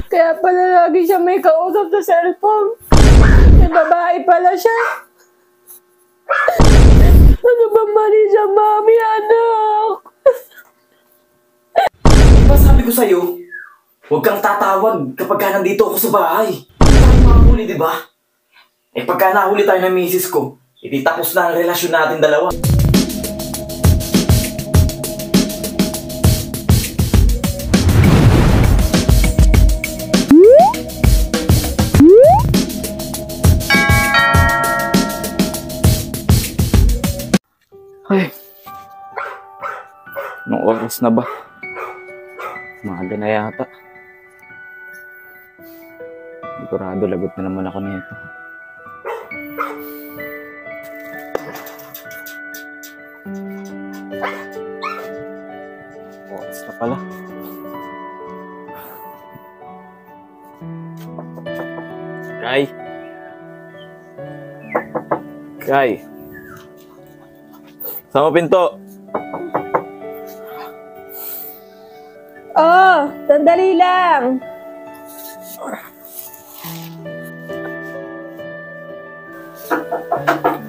Kaya pala lagi siya may kausap sa cellphone. May babae pala siya. Ano ba mali sa mami, anak? Diba sabi ko sa'yo, huwag kang tatawag kapag ka nandito ako sa bahay. Hindi tayo makahuli, diba? Eh pagka nahuli tayo ng misis ko, hindi tapos na ang relasyon natin dalawa. Ay, anong oras na ba? Maaga na yata. Sigurado lagot na naman ako nito. Oras na pala. Kai! Kai! Sama pinto! Oh, sandali lang.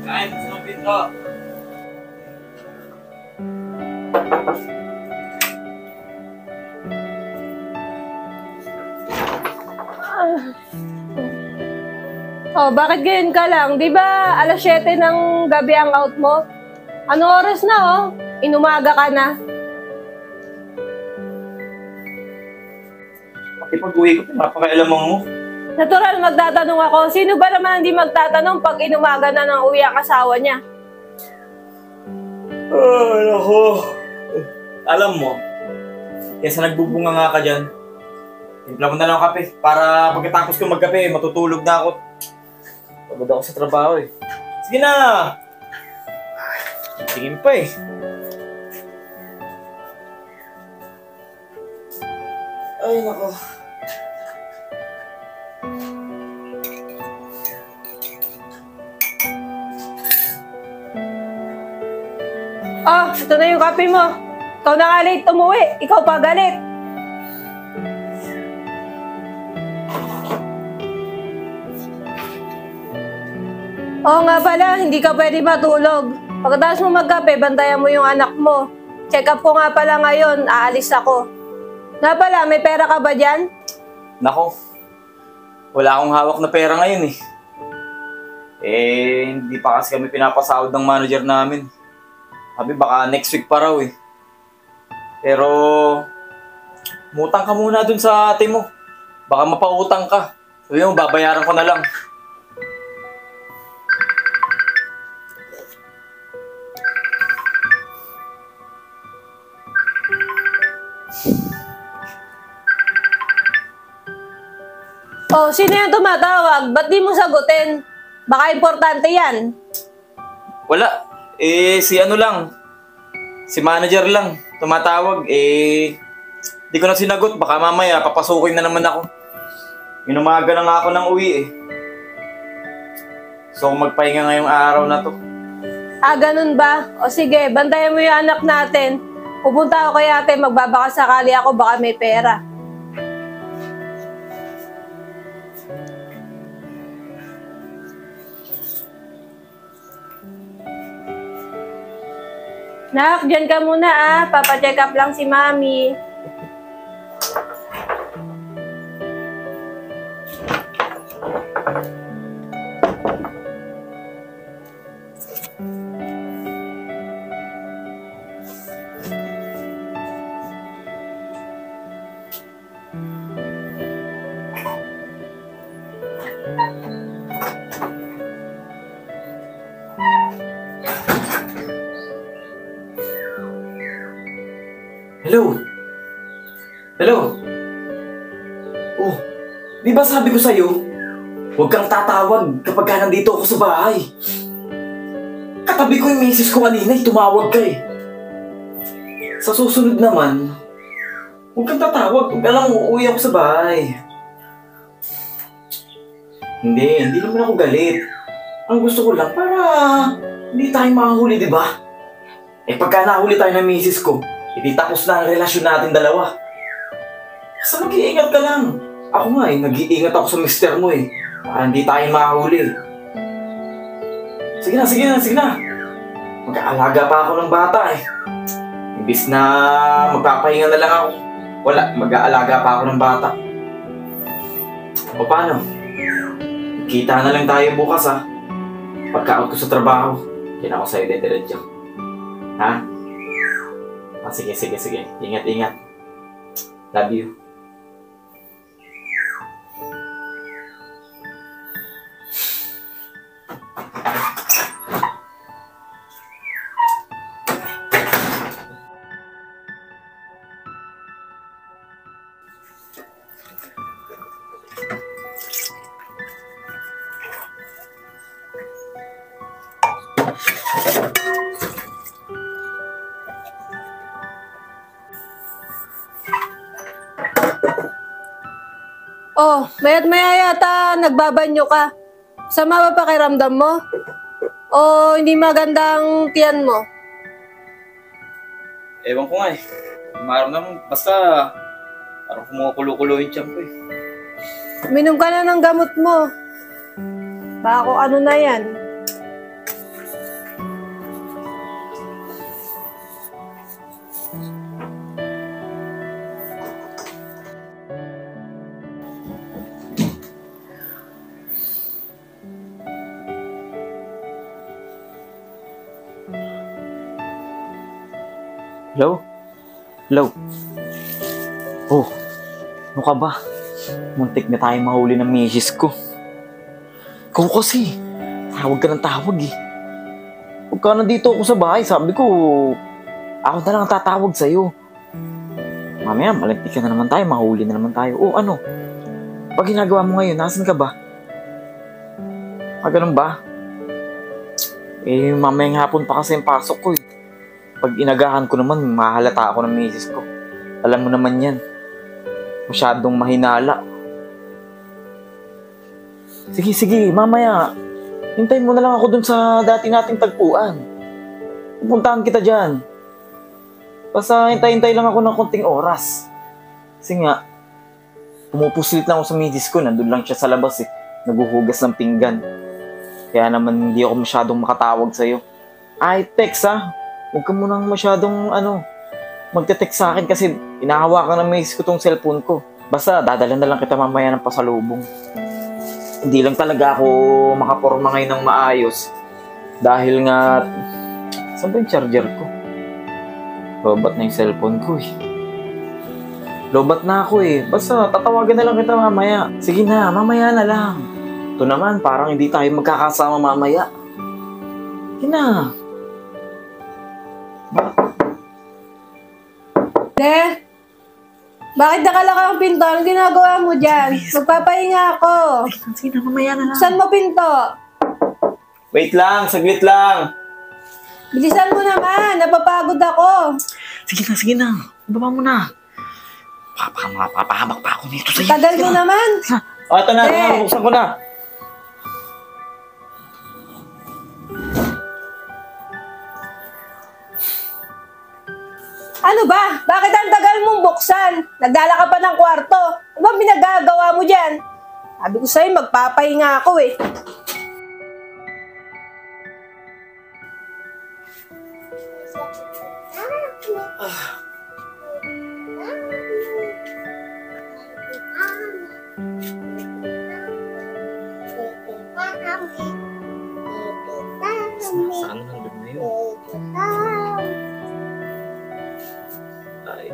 Kai, sama pinto! Oh, bakit ganyan ka lang? Di ba alas 7 ng gabi ang out mo? Anong oras na, oh? Inumaga ka na. Ipag-uwi ko, napakailamang mo. Natural, magtatanong ako. Sino ba naman hindi magtatanong pag inumaga na ng uwi ang asawa niya? Ay, nako. Alam mo, kesa nagbubunga nga ka dyan, timpla mo na lang ang kape para pagkatapos ko magkape, matutulog na ako. Pagod ako sa trabaho eh. Sige na! Tingin pa eh. Ay, nako. Oh, ito na yung kape mo. Ikaw na nga late umuwi. Ikaw pa galit. Oo nga pala, hindi ka pwede matulog. Pagkatapos mo magkape, bantayan mo yung anak mo. Check up ko nga pala ngayon, aalis ako. Nga pala, may pera ka ba dyan? Nako. Wala akong hawak na pera ngayon eh. Eh, hindi pa kasi kami pinapasahod ng manager namin. Sabi baka next week pa raw eh. Pero, umutang ka muna dun sa ate mo. Baka mapautang ka. Sabi mo, babayaran ko na lang. Oh, sino yung tumatawag? Ba't di mo sagutin? Baka importante yan. Wala. Eh, si ano lang. Si manager lang. Tumatawag. Eh, di ko na sinagot. Baka mamaya, papasukin na naman ako. Inumaga na nga ako ng uwi eh. So, magpahinga ngayong araw na to. Ah, ganun ba? O sige, bantayan mo yung anak natin. Pupunta ako kay ate, magbabaka sakali ako, baka may pera. Nak, dyan ka muna ah. Papacheck up lang si mami. Hello? Hello? Oh, di ba sabi ko sa'yo, huwag kang tatawag kapag ka nandito ako sa bahay. Katabi ko yung misis ko kanina, tumawag ka eh. Sa susunod naman, huwag kang tatawag, huwag ka lang uuwi ako sa bahay. Hindi naman ako galit. Ang gusto ko lang para hindi tayo makahuli, di ba? Eh pagka nahuli tayo ng misis ko, hindi tapos na ang relasyon natin dalawa. Basta mag-iingat ka lang. Ako nga eh, nag-iingat ako sa mister mo eh. Para hindi tayo mahuli. Sige na, sige na, sige na. Mag-aalaga pa ako ng bata eh. Imbis na magpapahinga na lang ako. Wala, mag-aalaga pa ako ng bata. O paano? Kita na lang tayo bukas ha. Pagka-out ko sa trabaho, yan ako sa'yo dediretso. Ha? Ah, sige, sige, sige. Ingat, ingat. Love you. Oh, maya't maya yata nagbabanyo ka. Sama ba pakiramdam mo? O hindi magandang tiyan mo? Ewan ko nga eh. Maramdaman, basta parang kumukulo-kulo yung tiyan ko eh. Minom ka na ng gamot mo. Baka kung ano na yan. Hello? Hello? Oh, ano ka ba? Muntik na tayo mahuli ng misis ko. Ikaw kasi, tawag ka ng tawag eh. Pagka nandito ako sa bahay, sabi ko, ako na lang tatawag sa'yo. Mamaya, malampi ka na naman tayo, mahuli na naman tayo. Oh, ano? Pag ginagawa mo ngayon, nasan ka ba? Ah, ganun ba? Eh, mamayang hapon pa kasi yung pasok ko eh. Pag inagahan ko naman, mahalata ako ng misis ko. Alam mo naman yan. Masyadong mahinala. Sige, sige, mamaya. Hintayin mo na lang ako dun sa dati nating tagpuan. Pupuntahan kita dyan. Basta hintay-hintay lang ako ng konting oras. Kasi nga, pumupusilit lang ako sa misis ko. Nandun lang siya sa labas eh. Naguhugas ng pinggan. Kaya naman hindi ako masyadong makatawag sa'yo. Ay, text ha. Huwag ka munang masyadong magte-text sa akin kasi inahawakan ng misis ko tong cellphone ko. Basta dadala na lang kita mamaya ng pasalubong. Hindi lang talaga ako makaporma ngayon ng maayos. Dahil nga, saan ba yung charger ko? Lobat na yung cellphone ko eh. Lobat na ako eh. Basta tatawagan na lang kita mamaya. Sige na, mamaya na lang. Ito naman, parang hindi tayo magkakasama mamaya. Sige na. Bakit nakalaka ang pinto? Anong ginagawa mo dyan? Magpapahinga ako. Sige na, mamaya na lang. Saan mo pinto? Wait lang, saglit lang. Bilisan mo naman, napapagod ako. Sige na. Baba mo na. Papahamak pa ako nito sa'yo. Tagal mo naman. O, ito na, buksan ko na. Ano ba? Bakit ang tagal mong buksan? Nagdala ka pa ng kwarto. Ano ba pinagagawa mo dyan? Sabi ko sa'yo, magpapahinga ako eh. Saan nandun na yun? Ay.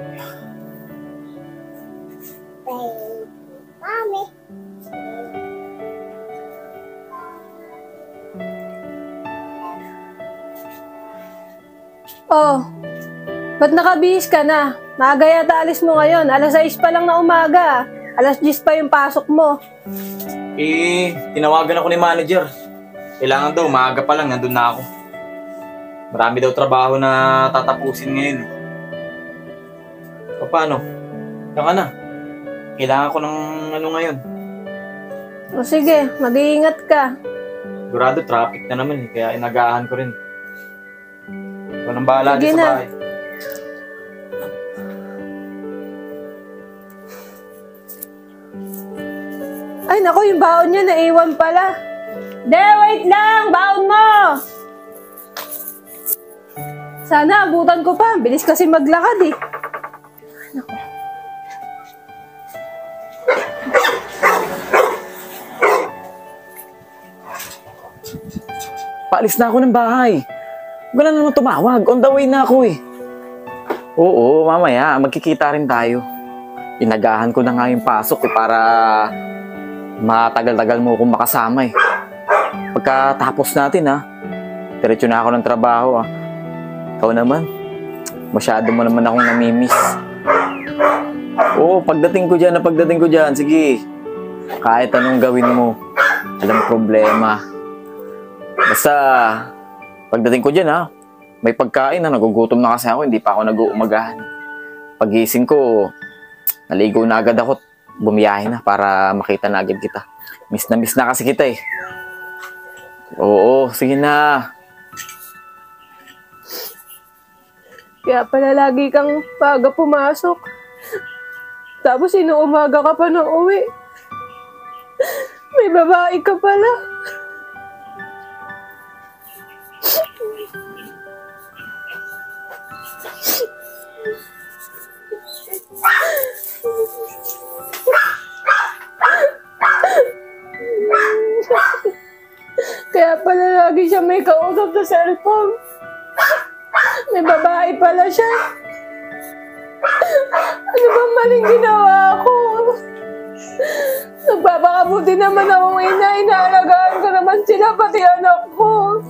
Oh, ba't nakabihis ka na? Maaga yata alis mo ngayon. Alas 6 pa lang na umaga. Alas 10 pa yung pasok mo. Eh, tinawagan ako ni manager. Kailangan daw, maaga pa lang, nandun na ako. Marami daw trabaho na tatapusin ngayon. O paano? Yan ka na. Kailangan ko ng ngayon. O sige, mag-iingat ka. Sigurado, traffic na naman eh, kaya inagahan ko rin. Ikaw nang bahala Sige din sa na. bahay. Ay, naku, yung baon niya naiwan pala. De, wait lang! Baon mo! Sana abutan ko pa. Bilis kasi maglakad eh. Naku. Paalis na ako ng bahay. Huwag na naman tumawag. On the way na ako eh. Oo, mamaya. Magkikita rin tayo. Inagahan ko na nga yung pasok eh para matagal-tagal mo akong makasama eh. Pagkatapos natin ha, diretso na ako ng trabaho ha. Ikaw naman, masyado mo naman akong namimiss. Oo, pagdating ko dyan, sige. Kahit anong gawin mo, alam problema. Basta, pagdating ko dyan ha, may pagkain na nagugutom na kasi ako, hindi pa ako nag-uumagahan. Pagising ko, naligo na agad ako, bumiyahe na para makita na agad kita. Miss na kasi kita eh. Oo, sige na. Kaya pala lagi kang maaga pumasok. Tapos inuumaga ka pa ng uwi. May babae ka pala. Kaya pala lagi siya may kausap sa cellphone. May babae pala siya. Ano bang maling ginawa ko? Nagpapakabuti naman akong ina. Inaalagaan ko naman sila, pati anak ko.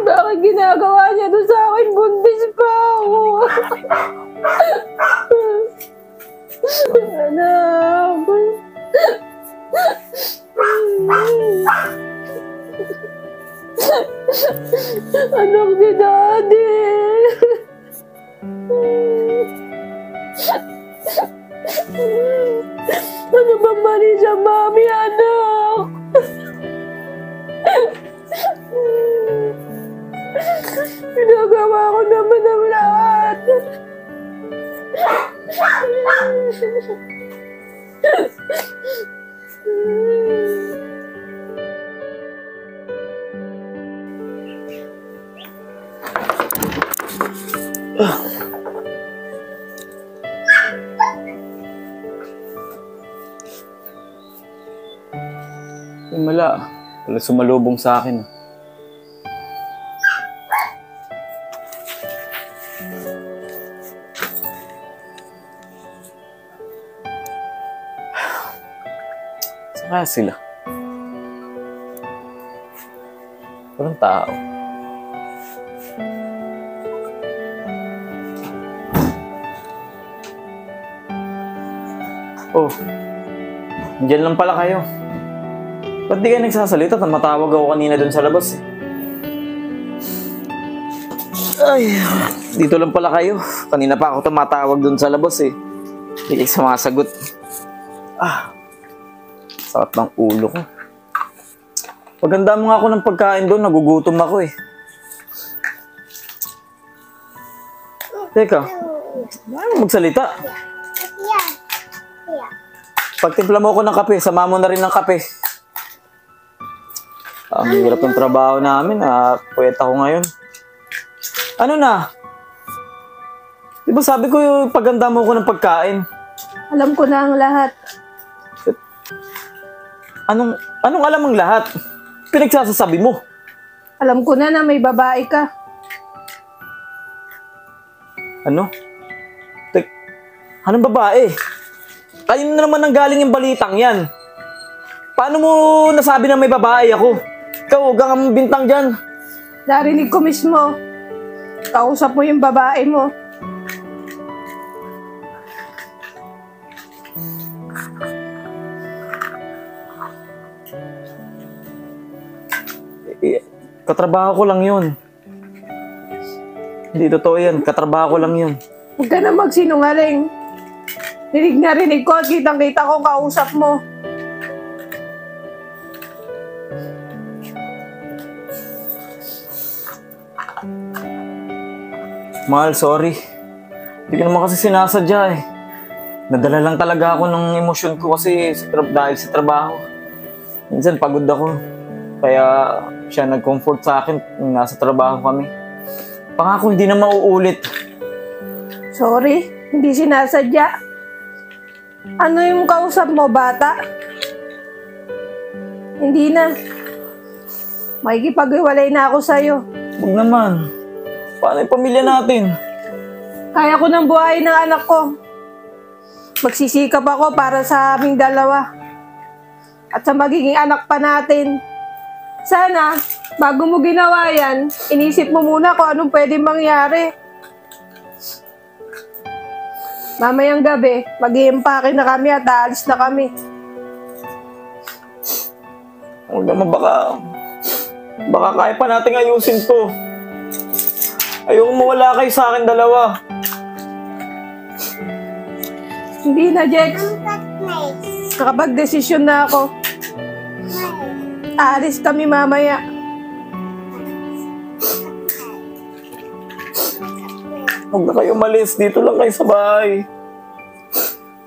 Bakit ginagawa niya doon sa akin? Buntis pa ako. Anak. Anak ni Daddy. Ano ba mali sa mami, anak? Ginagawa ko naman ang lahat. Wala sumalubong sa akin. Saan kaya sila? Walang tao. Oh, andyan lang pala kayo. Ba't di kayo nagsasalita? Matawag ako kanina dun sa labas eh. Ay, dito lang pala kayo. Kanina pa ako tumatawag dun sa labas eh. Hindi kayo sumasagot. Sakit ng ulo ko. Paganda mo nga ako ng pagkain doon, nagugutom ako eh. Teka, ano magsalita? Pagtimpla mo ako ng kape, sama mo na rin ng kape. Ang hirap ng trabaho namin, puyat ako ngayon. Ano na? Di ba sabi ko yung paganda mo ko ng pagkain? Alam ko na ang lahat. Anong alam ang lahat? Pinagsasasabi mo. Alam ko na may babae ka. Ano? Anong babae? Ayun na naman ang galing yung balitang yan. Paano mo nasabi na may babae ako? Ikaw, huwag kang bintang dyan. Narinig ko mismo. Kausap mo yung babae mo. Katrabaho ko lang yun. Hindi totoo yan. Katrabaho ko lang yun. Huwag ka na magsinungaling. Rinig ko at kitang-kita ko kausap mo. Mahal, sorry. Hindi ko naman kasi sinasadya eh. Nadala lang talaga ako ng emosyon ko kasi dahil sa trabaho. Minsan pagod ako. Kaya siya nag-comfort sa akin nung nasa trabaho kami. Pangako hindi na mauulit. Sorry, hindi sinasadya. Ano yung kausap mo, bata? Hindi na. Makikipag-iwalay na ako sa'yo. Huwag naman. Paano yung pamilya natin? Kaya ko nang buhayin ng anak ko. Magsisikap ako para sa aming dalawa. At sa magiging anak pa natin. Sana, bago mo ginawa yan, inisip mo muna kung anong pwedeng mangyari. Mamayang gabi, mag-iimpake na kami at aalis na kami. Huwag naman baka kaya pa natin ayusin to. Ayoko mawala kayo sa akin dalawa. Hindi na, Jex. Nakapag-desisyon na ako. Aalis kami mamaya. Huwag na kayo umalis. Dito lang kayo sa bahay.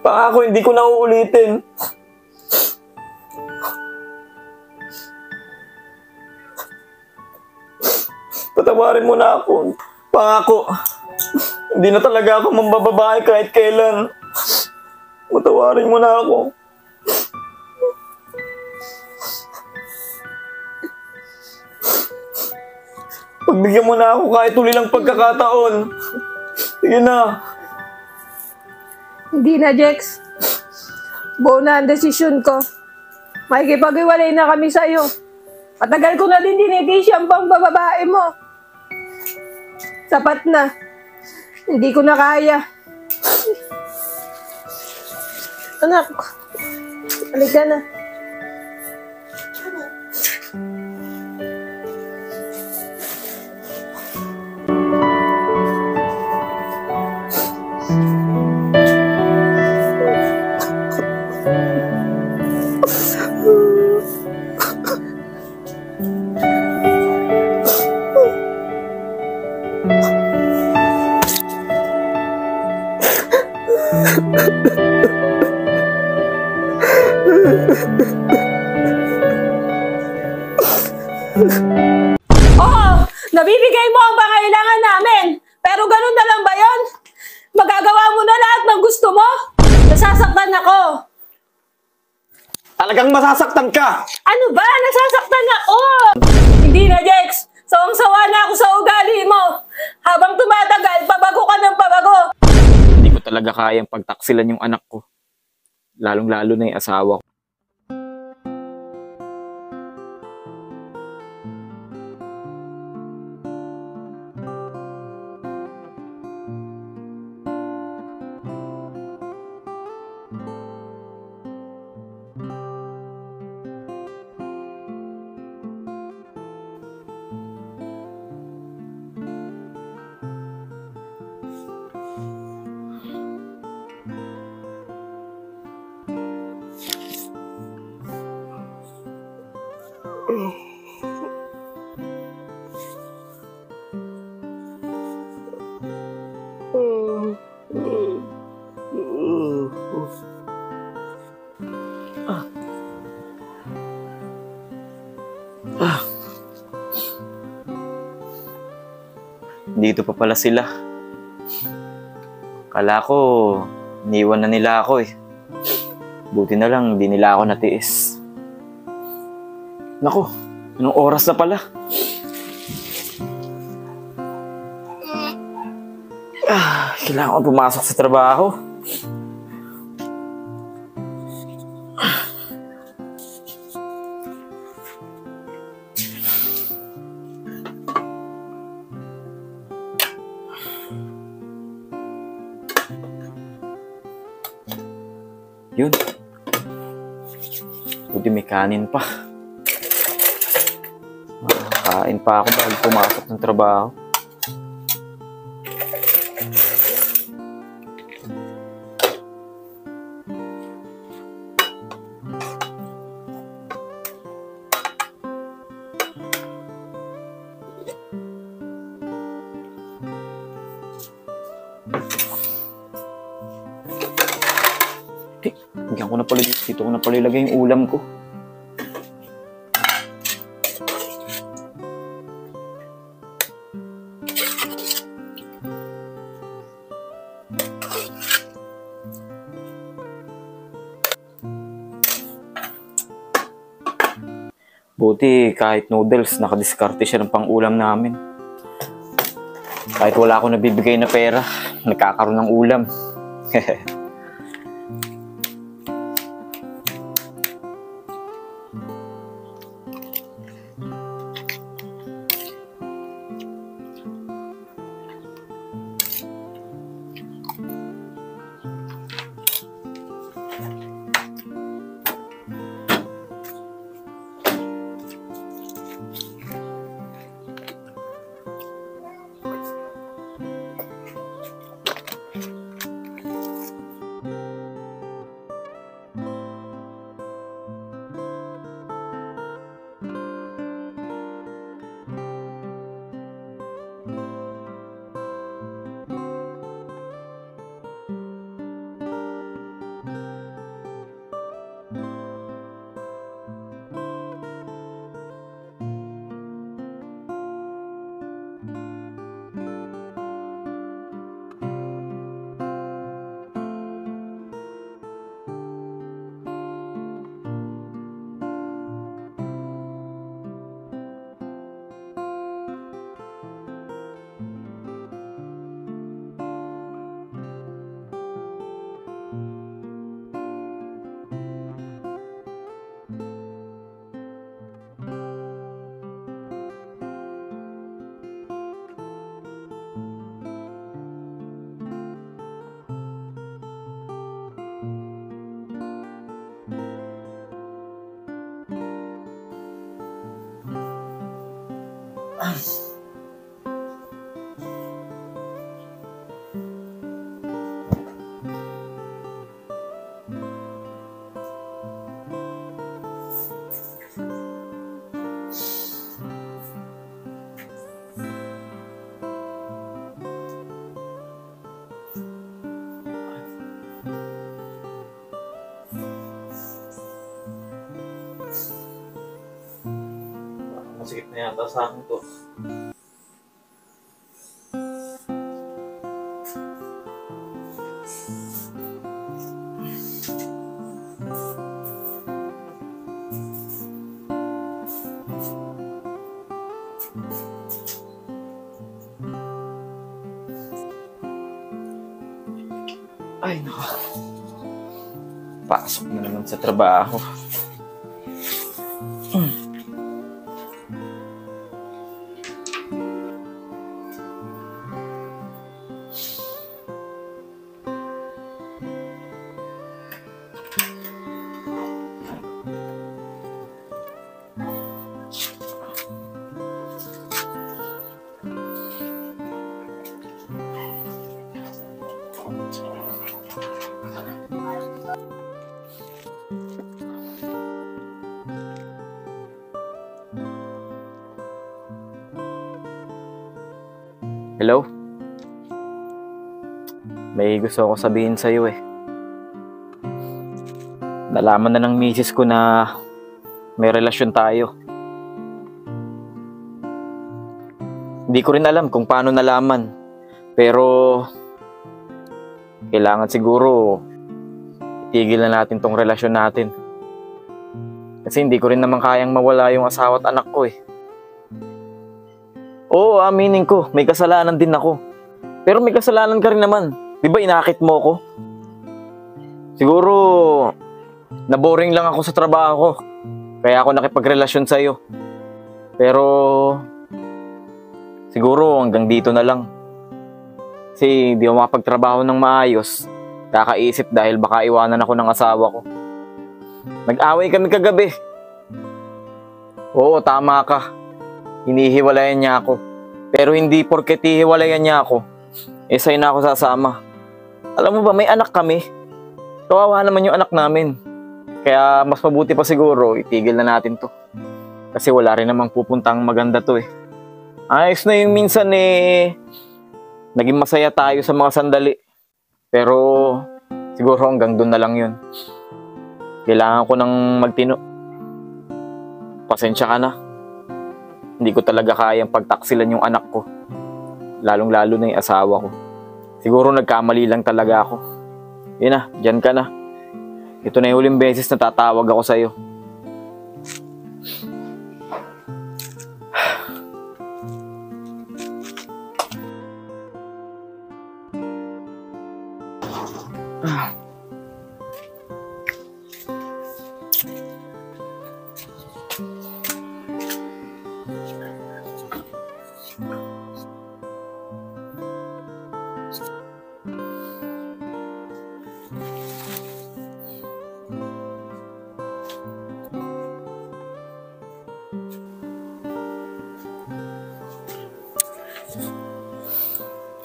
Pangako, hindi ko na uulitin. Patawarin mo na ako. Pangako, hindi na talaga ako mambababae kahit kailan. Patawarin mo na ako. Pagbigyan mo na ako kahit ulilang pagkakataon. Sige na. Hindi na, Jex. Buo na ang desisyon ko. Makikipag-iwalay na kami sa'yo. Matagal ko na din dinidisy ang pambababae mo. Sapat na. Hindi ko na kaya. Anak, halika na. Oo, nabibigay mo ang pangailangan namin. Pero ganun na lang ba yon? Magagawa mo na lahat ng gusto mo? Nasasaktan ako. Talagang masasaktan ka! Ano ba? Nasasaktan ako! Hindi na, Jex. Sawang-sawa na ako sa ugali mo. Habang tumatagal, pabago ka ng pabago. Hindi ko talaga kayang pagtaksilan yung anak ko. Lalong-lalo na yung asawa ko. Dito pa pala sila. Kala ko, iniwan na nila ako eh. Buti na lang, di nila ako natiis. Naku, anong oras na pala? Kailangan ko pumasok sa trabaho. Yun. Buti may kanin pa. Kain pa ako bago pumasok ng trabaho. Bigyan ko na pala dito ko na pala ilagay yung ulam ko. Buti kahit noodles, nakadiskarte siya ng pang-ulam namin. Kahit wala akong nabibigay na pera, nagkakaroon ng ulam. Masikip na yata sa akin to. Ay, nako. Pasok na naman sa trabaho. Hello? May gusto ako sabihin sa'yo eh. Nalaman na ng misis ko na may relasyon tayo. Hindi ko rin alam kung paano nalaman. Pero kailangan siguro itigil na natin tong relasyon natin. Kasi hindi ko rin naman kayang mawala yung asawa at anak ko eh. Oo, aminin ko, may kasalanan din ako. Pero may kasalanan ka rin naman. Di ba inakit mo ko? Siguro, naboring lang ako sa trabaho ko. Kaya ako nakipagrelasyon sa'yo. Pero, siguro hanggang dito na lang. Kasi di ako makapagtrabaho ng maayos. Kakaisip dahil baka iwanan ako ng asawa ko. Nag-away kami kagabi. Oo, tama ka. Hinihiwalayan niya ako. Pero hindi porket hihiwalayan niya ako, eh sa'yo na ako sasama. Alam mo ba, may anak kami. Kawawa naman yung anak namin. Kaya mas mabuti pa siguro, itigil na natin to. Kasi wala rin namang pupuntang maganda to eh. Ayos na yung minsan eh, naging masaya tayo sa mga sandali. Pero Siguro hanggang doon na lang yun. Kailangan ko ng magtino. Pasensya ka na. Hindi ko talaga kayang pagtaksilan yung anak ko. Lalong-lalo na yung asawa ko. Siguro nagkamali lang talaga ako. Yun na, dyan ka na. Ito na yung huling beses na tatawag ako sa'yo.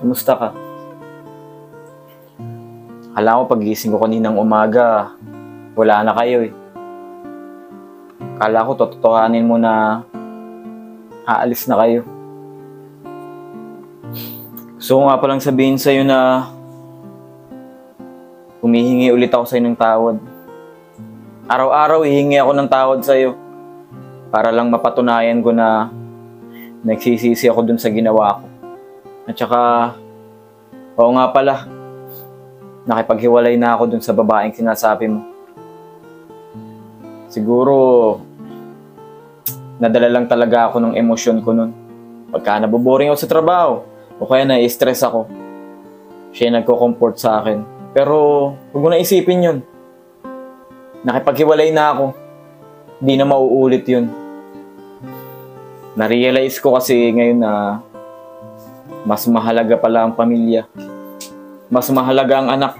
Kumusta ka? Akala ko pagising ko kaninang umaga, wala na kayo eh. Akala ko totohanin mo na aalis na kayo. Gusto ko nga palang sabihin sa'yo na humihingi ulit ako sa'yo ng tawad. Araw-araw hihingi ako ng tawad sa'yo para lang mapatunayan ko na nagsisisi ako dun sa ginawa ko. At saka, oo nga pala, nakipaghiwalay na ako dun sa babaeng sinasabi mo. Siguro, nadala lang talaga ako ng emosyon ko nun. Pagka naboboring ako sa trabaho, o kaya na-stress ako, siya nagko-comfort sa akin. Pero, huwag mo na isipin yun. Nakipaghiwalay na ako. Di na mauulit yun. Na-realize ko kasi ngayon na mas mahalaga pala ang pamilya. Mas mahalaga ang anak.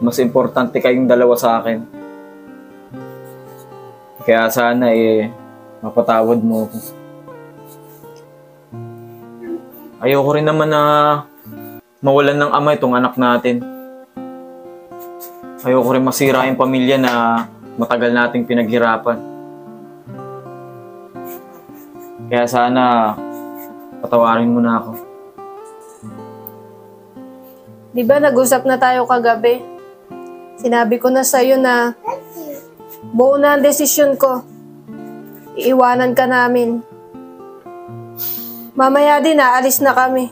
Mas importante kayong dalawa sa akin. Kaya sana mapatawad mo ako. Ayoko rin naman na mawalan ng ama itong anak natin. Ayoko rin masira yung pamilya na matagal nating pinaghirapan. Kaya sana, patawarin mo na ako. Di ba nag-usap na tayo kagabi? Sinabi ko na sa'yo na buo na ang desisyon ko. Iiwanan ka namin. Mamaya din, aalis na kami.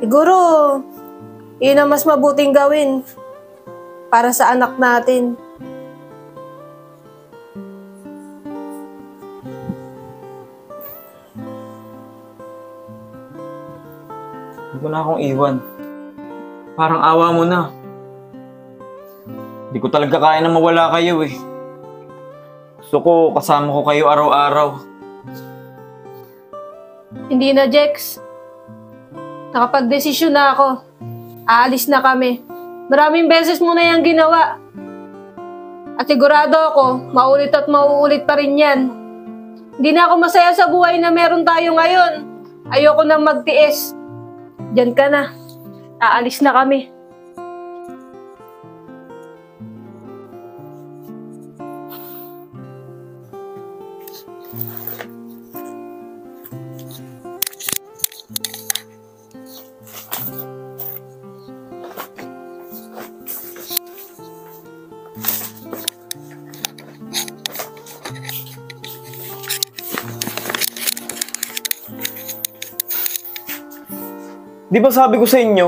Siguro, yun ang mas mabuting gawin para sa anak natin. Huwag mo na akong iwan. Parang awa mo na. Hindi ko talaga kaya na mawala kayo eh. Gusto ko kasama ko kayo araw-araw. Hindi na, Jex. Nakapag-desisyon na ako. Aalis na kami. Maraming beses mo na yung ginawa. At sigurado ako, maulit at mauulit pa rin yan. Hindi na ako masaya sa buhay na meron tayo ngayon. Ayoko na magtiis. Diyan ka na. Aalis na kami. Di ba sabi ko sa inyo,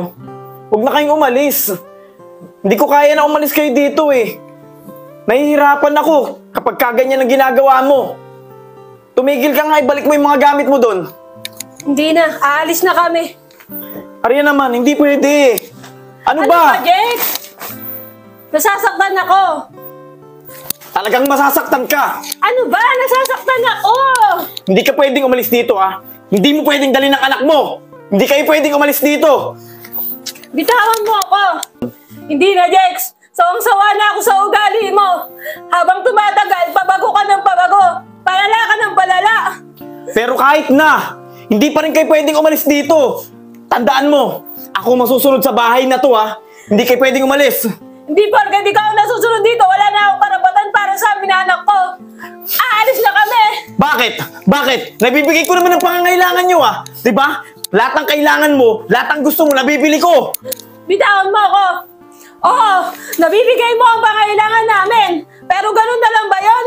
huwag na kayong umalis. Hindi ko kaya na umalis kayo dito eh. Nahihirapan ako kapag kaganyan ang ginagawa mo. Tumigil ka nga, ibalik mo yung mga gamit mo doon. Hindi na. Aalis na kami. Arya naman, hindi pwede. Ano Ba, ba? Jex? Nasasaktan ako. Talagang masasaktan ka. Ano ba? Nasasaktan ako. Hindi ka pwedeng umalis dito ah. Hindi mo pwedeng dalhin ng anak mo. Hindi kayo pwedeng umalis dito. Bitawan mo ako. Hindi na, Jex. Sawang-sawa na ako sa ugali mo. Habang tumatagal, pabago ka ng pabago. Palala ka ng palala. Pero kahit na, hindi pa rin kayo pwedeng umalis dito. Tandaan mo, ako masusunod sa bahay na to ha. Hindi kayo pwedeng umalis. Hindi porket ikaw ang nasusunod dito, wala na akong karapatan para sa amin na anak ko. Aalis na kami. Bakit? Bakit? Nabibigay ko naman ang pangangailangan nyo ah. Diba? Lahat ng kailangan mo, lahat ng gusto mo, nabibili ko. Bitawan mo ako! Oo, nabibigay mo ang pangailangan namin. Pero ganun na lang ba yun?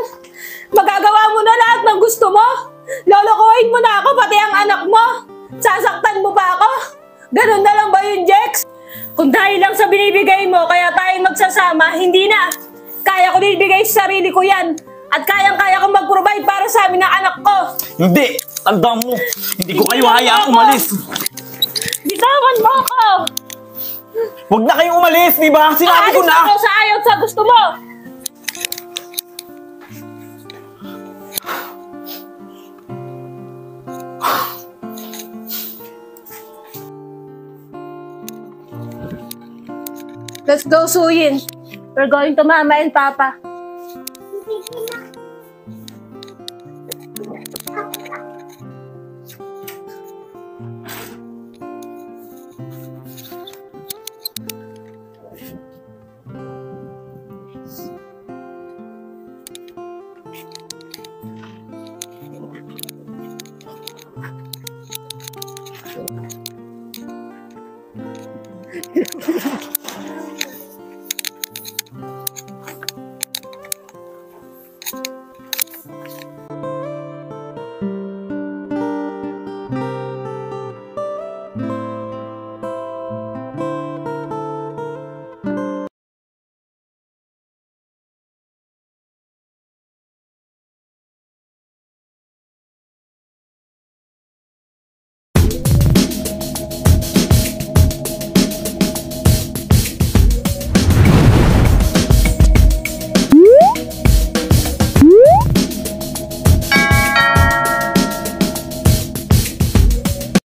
Magagawa mo na lahat ng gusto mo? Lolokohin mo na ako, pati ang anak mo? Sasaktan mo pa ako? Ganun na lang ba yun, Jex? Kung dahil lang sa binibigay mo, kaya tayo magsasama, hindi na. Kaya ko din ibigay sa sarili ko yan. At kayang-kaya kong mag-provide para sa amin ng anak ko. Hindi! Tandaan mo! Hindi ko kayo hayaang umalis! Bitawan mo ako! Huwag na kayong umalis, di ba? Sinabi ko Aalis na! ako sa ayaw sa gusto mo! Let's go, Suyin. We're going to Mama and Papa.